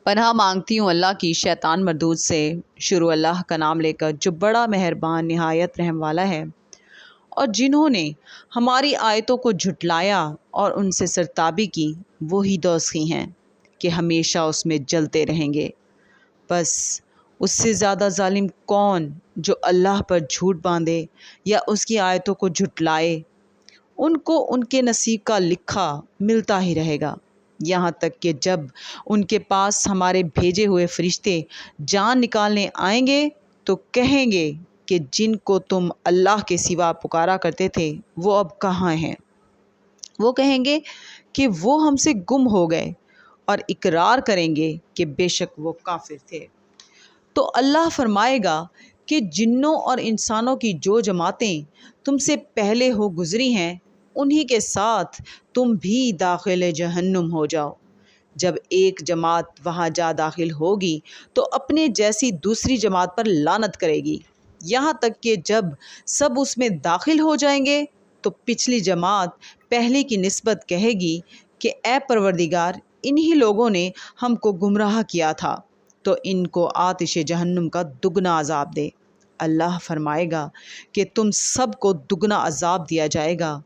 پناہ مانگتی ہوں اللہ کی شیطان مردود سے۔ شروع اللہ کا نام لے کر جو بڑا مہربان نہایت رحم والا ہے۔ اور جنہوں نے ہماری آیتوں کو جھٹلایا اور ان سے سرتابی کی، وہی دوزخی ہیں کہ ہمیشہ اس میں جلتے رہیں گے۔ بس اس سے زیادہ ظالم کون جو اللہ پر جھوٹ باندھے یا اس کی آیتوں کو جھٹلائے؟ ان کو ان کے نصیب کا لکھا ملتا ہی رہے گا، یہاں تک کہ جب ان کے پاس ہمارے بھیجے ہوئے فرشتے جان نکالنے آئیں گے تو کہیں گے کہ جن کو تم اللہ کے سوا پکارا کرتے تھے وہ اب کہاں ہیں؟ وہ کہیں گے کہ وہ ہم سے گم ہو گئے، اور اقرار کریں گے کہ بے شک وہ کافر تھے۔ تو اللہ فرمائے گا کہ جنوں اور انسانوں کی جو جماعتیں تم سے پہلے ہو گزری ہیں، انہی کے ساتھ تم بھی داخل جہنم ہو جاؤ۔ جب ایک جماعت وہاں جا داخل ہوگی تو اپنے جیسی دوسری جماعت پر لعنت کرے گی، یہاں تک کہ جب سب اس میں داخل ہو جائیں گے تو پچھلی جماعت پہلی کی نسبت کہے گی کہ اے پروردگار، انہی لوگوں نے ہم کو گمراہ کیا تھا، تو ان کو آتش جہنم کا دگنا عذاب دے۔ اللہ فرمائے گا کہ تم سب کو دگنا عذاب دیا جائے گا،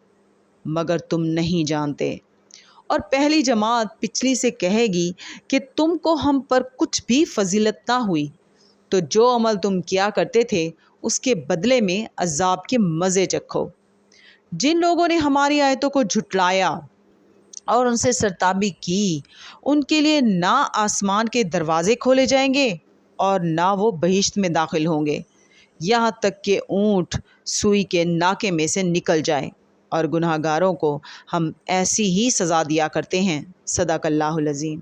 مگر تم نہیں جانتے۔ اور پہلی جماعت پچھلی سے کہے گی کہ تم کو ہم پر کچھ بھی فضیلت نہ ہوئی، تو جو عمل تم کیا کرتے تھے اس کے بدلے میں عذاب کے مزے چکھو۔ جن لوگوں نے ہماری آیتوں کو جھٹلایا اور ان سے سرتابی کی، ان کے لیے نہ آسمان کے دروازے کھولے جائیں گے اور نہ وہ بہشت میں داخل ہوں گے، یہاں تک کہ اونٹ سوئی کے ناکے میں سے نکل جائے، اور گناہ گاروں کو ہم ایسی ہی سزا دیا کرتے ہیں۔ صدق اللہ العظیم۔